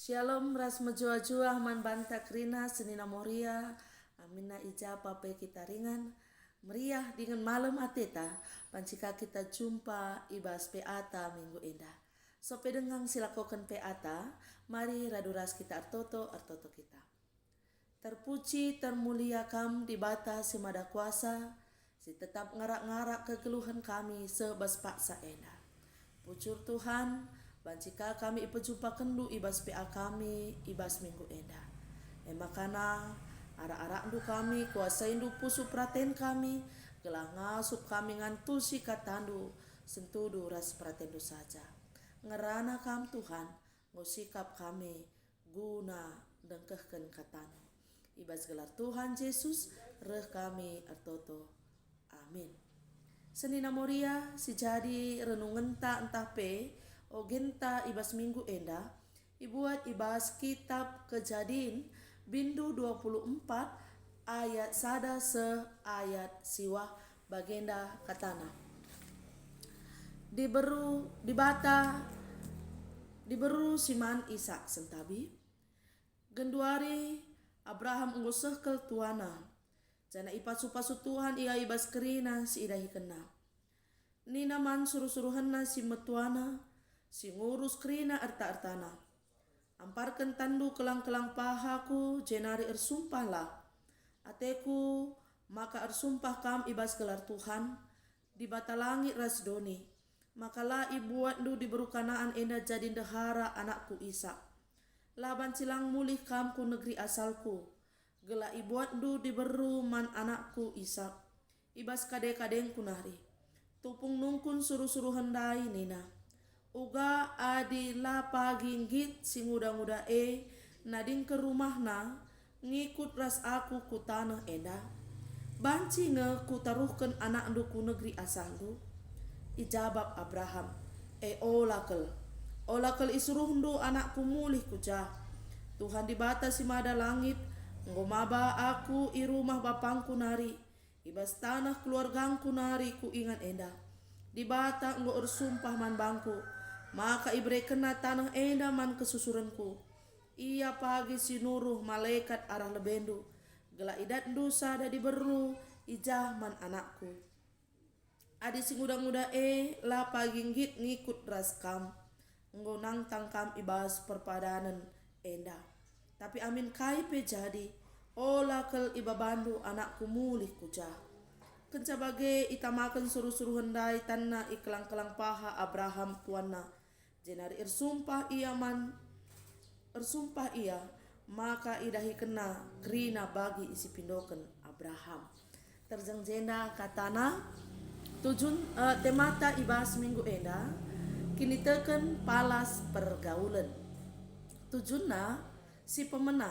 Shalom ras menjua-jua man banta krina senina moria amina ijapa pe kita ringan meriah dengan malam ateta pancika kita jumpa ibas peata minggu indah. So pedengang silakokan peata mari raduras kita artoto kita. Terpuji termulia kam di bata semada kuasa si tetap ngarak-ngarak kegeluhan kami sebas paksa enda. Pucur Tuhan, bancika kami ipejumpa kendu ibas PA kami ibas minggu enda. Makana arak-arak ndu kami kuasa indu pusu praten kami gelah ngasup kami ngantusi katandu sentudu ras pratendu saja. Ngerana kam Tuhan ngusikap kami guna dengkehken katanu. Ibas gelar Tuhan Yesus reh kami artoto. Amin. Senina moria si jadi renungan entah pe o genta ibas minggu enda ibuat ibas kitab Kejadian bindu 24 ayat sada se ayat siwah bagenda katana diberu siman Ishak sentabi genduari Abraham ngusehkel tuana jana ipasu-pasu Tuhan ia ibas kerina si idahi kena. Nina man suruh-suruhanna si metuana si ngurus kerina arta-artana. Amparkan tandu kelang-kelang pahaku jenari ersumpah lah. Ateku maka ersumpah kam ibas gelar Tuhan di bata langit rasdoni. Maka la ibuat du diberu kanaan enda jadi dehara anakku Ishak. Laban silang mulih kam ku negeri asalku. Gela ibuat du diberu man anakku Ishak. Ibas kade-kadeng kunari. Tupung nungkun suruh-suruh hendai nina. Uga adi la paginggit si nguda-nguda nading ke rumahna ngikut ras aku ku tanah enda. Banci nge ku taruhkan anak ndu ku negeri asalku. Ijabab Abraham. Olakel isuruh ndu anakku mulih kucah. Tuhan dibatasi mada langit. Ngomaba aku i rumah bapangku nari. Ibas tanah keluargangku nari ku ingat enda. Di bata enggo ersumpah man bangku. Maka ibre kena tanah enda man kesusuranku. Ia pagi sinuruh malaikat arah lebendu. Gela idat dosa da diberu ijah man anakku. Adi sing uda-nguda la paginggit ngikut ras kam. Enggo nang tangkam ibas perpadanan enda. Tapi amin kai pe jadi ola kel ibabandu anakku mulih kucah. Kenca bage itamakan suruh-suruh hendai tanna iklang-kelang paha Abraham tuanna. Jenari ersumpah ia maka idahi kena kerina bagi isi pindoken Abraham. Terjeng jenda katana temata ibas minggu enda kini teken palas pergaulan. Tujunna si pemena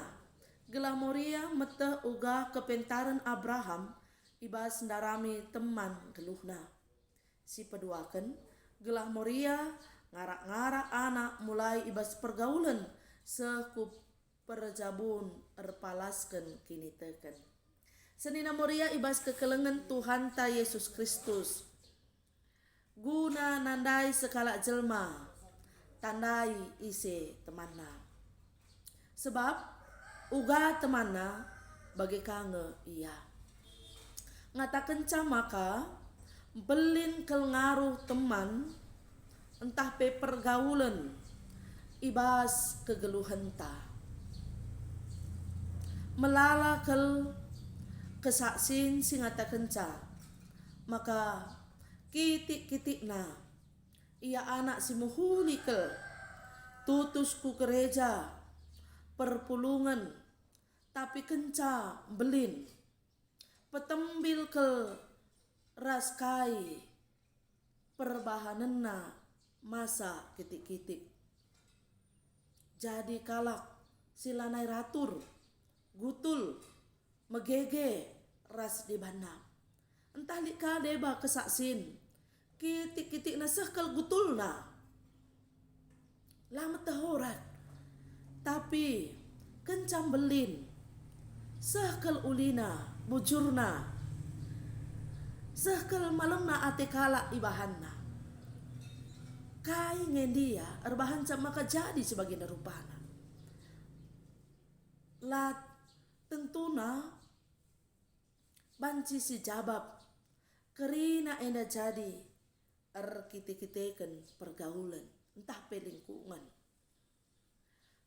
gelah moria mete uga kepentaran Abraham ibas ndarami teman geluhna. Si peduaken gelah moria ngarak-ngarak anak mulai ibas pergaulan sekup perjabun erpalasken kini teken. Senina moria ibas kekelengan Tuhan ta Yesus Kristus. Guna nandai sekala jelma tandai ise temanna. Sebab uga temanna bagi kange ia. Ngatakan maka belin kel ngaruh teman entah pe pergaulan ibas kegeluhan ta. Melala kel kesaksin si ngatakan maka kitik-kitik na ia anak si muhuli kel tutusku gereja perpulungan tapi kenca belin petembil ke raskai perbahanenna masa kitik-kitik jadi kalak silanai ratur gutul megege ras di bana entah lika deba kesaksin kitik-kitik na sekal gutul na lama tahorat tapi kencang belin sehkel ulina bujurna sehkel malemna ate kala ibahanna kai ngendia erbahan sama jadi sebagai rupana La tentuna banci si jabab kerina enda jadi kite-kiteken pergaulan entah pelingkungan.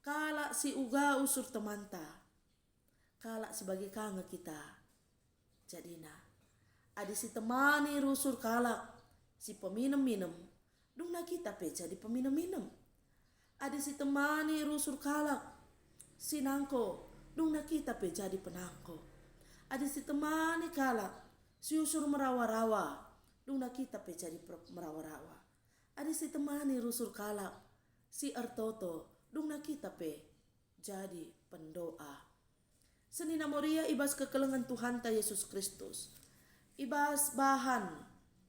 Kala si uga usur temanta, kala sebagai kange kita jadina. Adi si temani rusur kalak si peminum-minum, dung na kita pe jadi peminum-minum. Adi si temani rusur kalak si nangko, dung na kita pe jadi penangko. Adi si temani kalak si usur merawa-rawa, dung na kita pe jadi merawa-rawa. Adi si temani rusur kalak si ertoto, dung na kita pe jadi pendoa. Senina moria ibas kekelengan Tuhan ta Yesus Kristus. Ibas bahan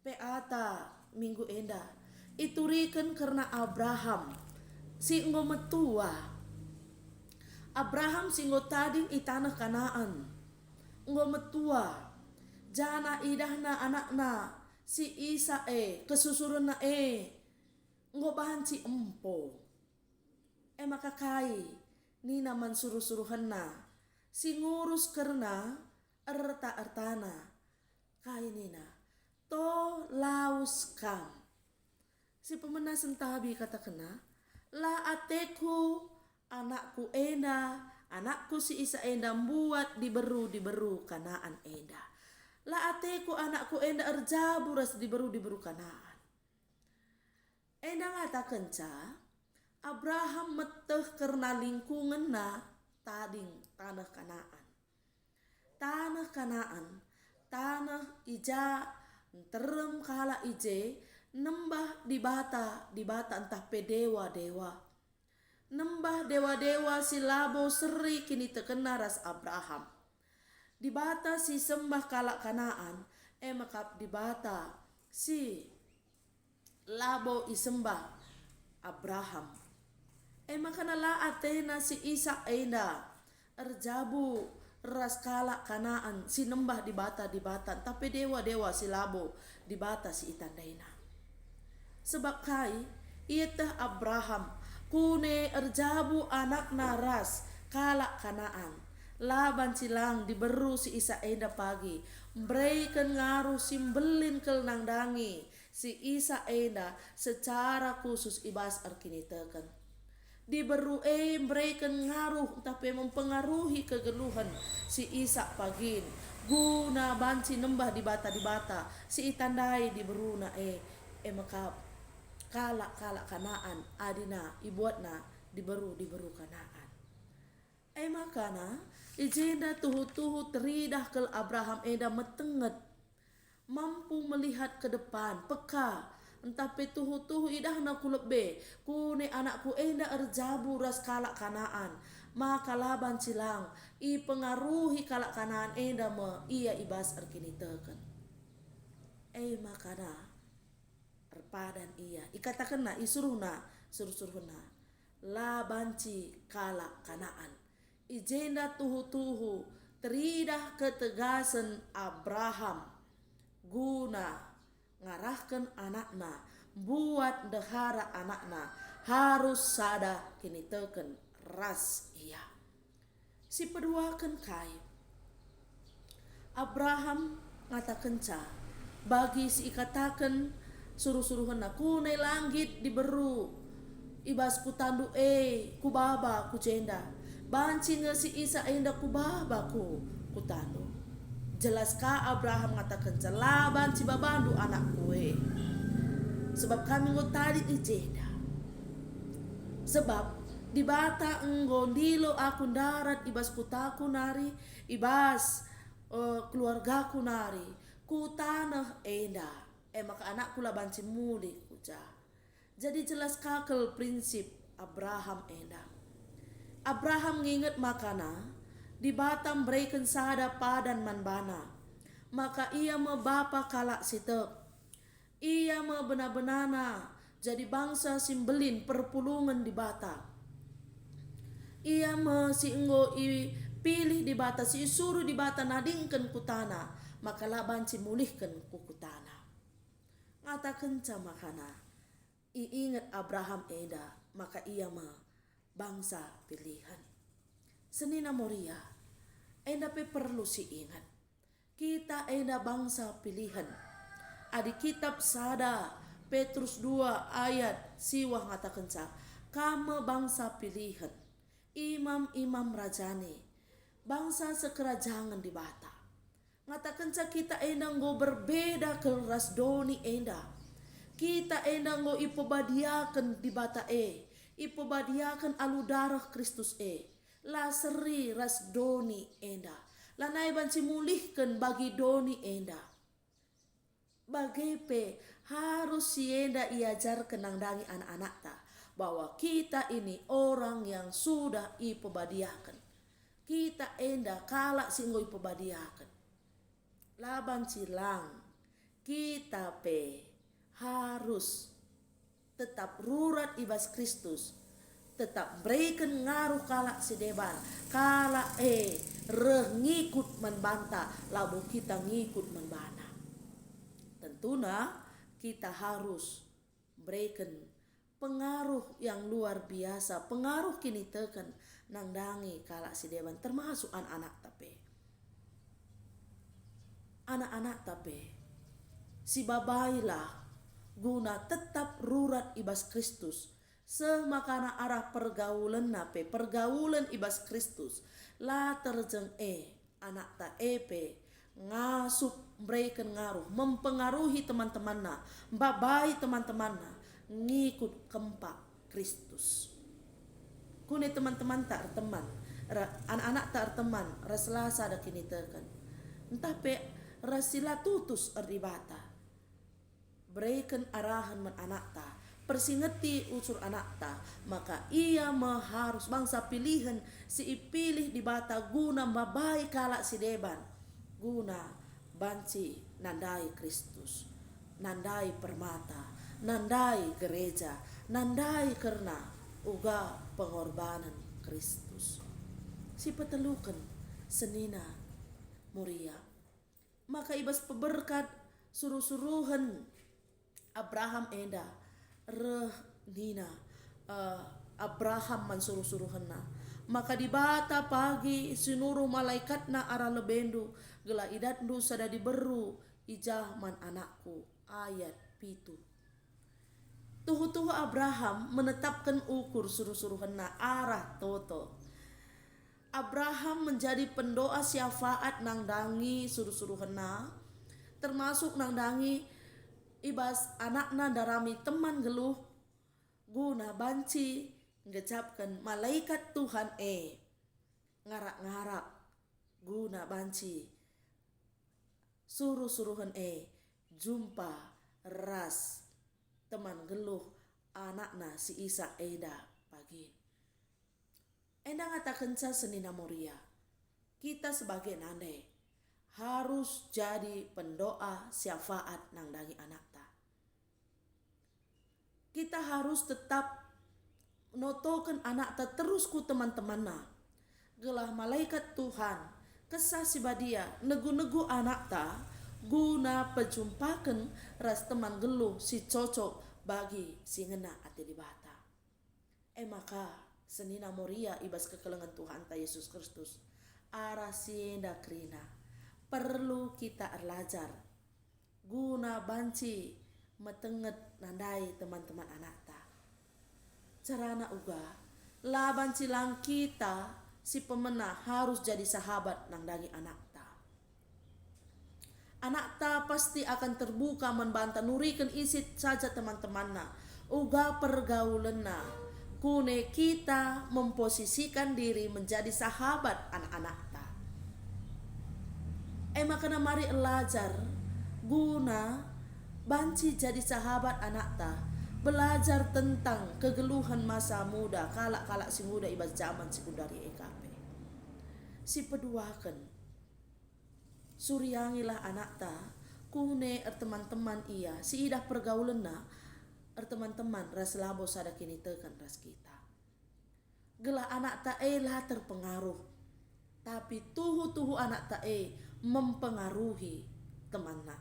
peata minggu enda iturikan karena Abraham si enggo metua. Abraham si enggo tading i tanah Kanaan. Enggo metua. Jana idahna anakna si Isa kesusuruna enggo bahan si empo. Maka kai nina mansuruh-suruhanna si ngurus karena erta-ertana. Kai nina to laus kam si pemena sentabi kata kena la ateku anakku enda anakku si Isa enda buat diberu Kanaan enda la ateku anakku enda erjabu ras diberu Kanaan enda ngata kenca Abraham meteh karena lingkungan na tading tanah Kanaan tanah ija terem kala ije nembah di bata entah pedewa nembah dewa si labo seri kini terkena ras Abraham di bata si sembah kala Kanaan makap di bata si labo isembah Abraham makana la atena si Isa enda erjabu ras kala Kanaan si nembah di bata tapi dewa si labo di bata si itandaina. Sebab kai ietah Abraham kune erjabu anak naras kala Kanaan. Laban silang diberu si Isa enda pagi. Mbreikan ngaruh simbelin kel nangdangi si Isa enda secara khusus ibas arkinitekan. Diberu mereka ngaruh tapi mempengaruhi kegeluhan si Isa pagin guna banci nembah di bata si itandai diberuna maka kala Kanaan adina ibuatna diberu Kanaan makana ijenda tuhu teridah ke Abraham eda metenget mampu melihat ke depan peka entah petuhu idah na kulebe kune anakku enda erjabu ras kala Kanaan maka laban silang i pengaruhi kala Kanaan enda ia ibas erkinitekan makana erpadan ia ikatakan na isuruhna labanci kala Kanaan ijenda tuhu teridah ketegasan Abraham guna ngarahkan anakna buat dehara anakna harus sada kini teken ras ia si peduakan kai Abraham ngatakan ca bagi si ikatakan suruh-suruhan aku nai langit diberu ibas ku tandu kubaba ku jenda banci si Isa enda kubaba ku tandu. Jelaskah Abraham mengatakan celaban si babandu anak kue sebab kami ngutari ijeda sebab di bata enggondilo aku darat ibas kutaku nari ibas keluargaku nari ku tanah enda maka anakku lah banci muli kuja jadi jelas kakel prinsip Abraham enda Abraham nginget makana di Batam berikan sada padan manbana maka ia bapa kalak sitek ia benar-benana jadi bangsa simbelin perpulungan di Batam ia si enggo pilih di Batam si suruh di Batam nadingkan kutana maka laban si mulihkan kukutana ngatakan makana iingat Abraham eda maka ia bangsa pilihan Senina Moria, enda pe perlu si ingat. Kita enda bangsa pilihan. Adi kitab sada Petrus 2 ayat siwah ngatakan sa, kama bangsa pilihan, imam-imam rajani, bangsa sekerajangan di bata. Ngatakan sa kita enda ngo berbeda keras doni enda. Kita enda ngo ipobadiakan di bata ipobadiakan alu darah Kristus la seri ras doni enda. Lanai banci mulihkan bagi doni enda. Bagepe harus sienda iajar kenangdangi anak-anak ta bahwa kita ini orang yang sudah ipobadiakan. Kita enda kalak singgo ipobadiakan. Laban cilang kita harus tetap rurat ibas Kristus, tetap berikan ngaruh kalak sedeban, kalak ngikut membanta, lalu kita ngikut membana. Tentunya kita harus berikan pengaruh yang luar biasa, pengaruh kini tekan nangdangi kalak sedeban, termasuk anak-anak tape. Anak-anak tape, si babailah guna tetap rurat ibas Kristus semakana arah pergaulan pergaulan ibas Kristus la terjeng anak ta ngasup berikan ngaruh mempengaruhi teman-temanna babai teman-temanna ngikut kempak Kristus. Kune teman-teman tak teman anak-anak tak teman raselasa ada kini tekan entah rasila tutus erdibata berikan arahan men anak ta, persingeti unsur anak ta, maka ia harus bangsa pilihan si ipilih di bata guna mabai kalak si deban, guna banci nandai Kristus, nandai permata, nandai gereja, nandai karena uga pengorbanan Kristus. Si petelukan senina Moria, maka ibas peberkat suruh-suruhan Abraham enda nina Abraham mansuruh-suruhna maka di bata pagi sinuruh malaikat na arah lebendu gela idatndu sada diberu ijah man anakku ayat pitu. Tuhu-tuhu Abraham menetapkan ukur suruh-suruhna arah toto. Abraham menjadi pendoa syafaat nangdangi suruh-suruhna termasuk nangdangi ibas anakna darami teman geluh guna banci ngecapkan malaikat Tuhan ngarak-ngarak guna banci suruh-suruhan jumpa ras teman geluh anakna si Isa eda pagi. Enda ngatakan sa senina Moria, kita sebagai nande harus jadi pendoa syafaat nangdangi anak ta. Kita harus tetap notokan anak ta terus ku teman-teman na. Gelah malaikat Tuhan kesah si badia negu-negu anak ta guna pejumpakan ras teman geluh si cocok bagi si ngena ati di bata. Maka senina Moria ibas kekelengan Tuhan ta Yesus Kristus arah sienda krina perlu kita erlajar guna banci metenget nandai teman-teman anak ta. Carana uga la banci lang kita si pemenah harus jadi sahabat nangdangi anak ta. Anak ta pasti akan terbuka membanta nurikan isit saja teman-temanna uga pergaulenna kune kita memposisikan diri menjadi sahabat anak-anak ta. Makana mari elajar guna banci jadi sahabat anak ta, belajar tentang kegeluhan masa muda kalak-kalak si muda ibas zaman sekundari EKP. Si peduakan suryangilah anak ta kune teman-teman ia si idah pergaulan na teman-teman ras labo sada kini tekan ras kita. Gelah anak ta lah terpengaruh tapi tuhu-tuhu anak ta mempengaruhi teman na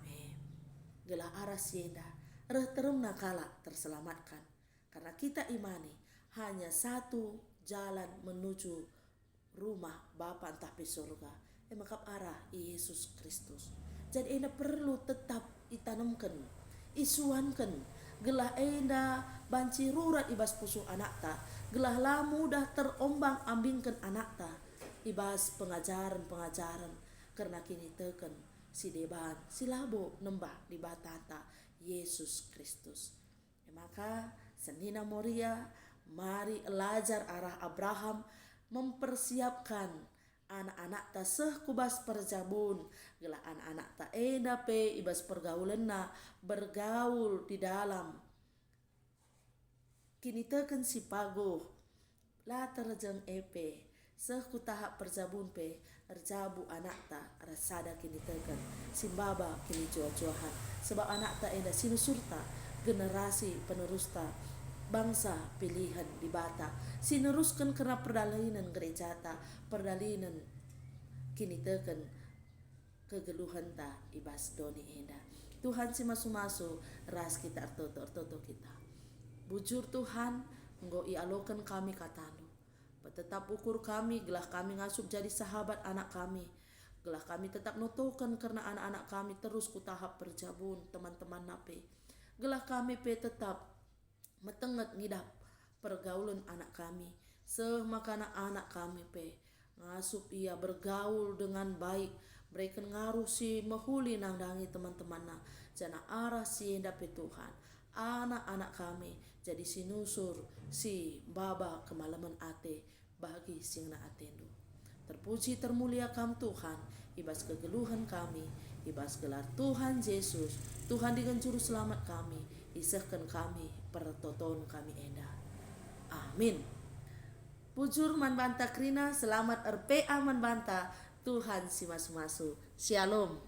gelah arah sienda terem nakala terselamatkan karena kita imani hanya satu jalan menuju rumah Bapa entah pe surga makap arah Yesus Kristus. Jadi enda perlu tetap itanamkan, isuankan, gelah enda banci rurat ibas pusu anak ta, gelah la mudah terombang ambingkan anak ta ibas pengajaran karena kini teken si deban si labo nembah di batata Yesus Kristus. Maka senina Moria mari elajar arah Abraham mempersiapkan anak-anak ta kubas perjabun gelah anak-anak ta enda pe ibas pergaulan na bergaul di dalam kini teken si pago la terjeng epe ku tahap perjabun pe erjabu anak ta rasada kini teken simbaba kini jua-juahan sebab anak ta enda sinusurta generasi penerus ta bangsa pilihan di bata sineruskan karena perdalinan gereja ta perdalinan kini teken kegeluhan ta ibas doni enda. Tuhan si masu-masu ras kita artoto kita bujur Tuhan nggo ialokan kami katanu tetap ukur kami gelah kami ngasup jadi sahabat anak kami gelah kami tetap notokan karena anak-anak kami terus ku tahap perjabun teman-teman nape gelah kami pe tetap metenget ngidap pergaulan anak kami semakana anak kami pe ngasup ia bergaul dengan baik mereka ngaruh si mahuli nandangi teman-teman na jana arah si dape Tuhan anak-anak kami jadi sinusur si baba kemalaman ate bagi sing na atendu. Terpuji termulia kam Tuhan ibas kegeluhan kami ibas gelar Tuhan Yesus Tuhan dengan juru selamat kami isahkan kami pertoton kami enda. Amin. Pujur man banta krina selamat RPA man banta Tuhan si masu-masu. Shalom.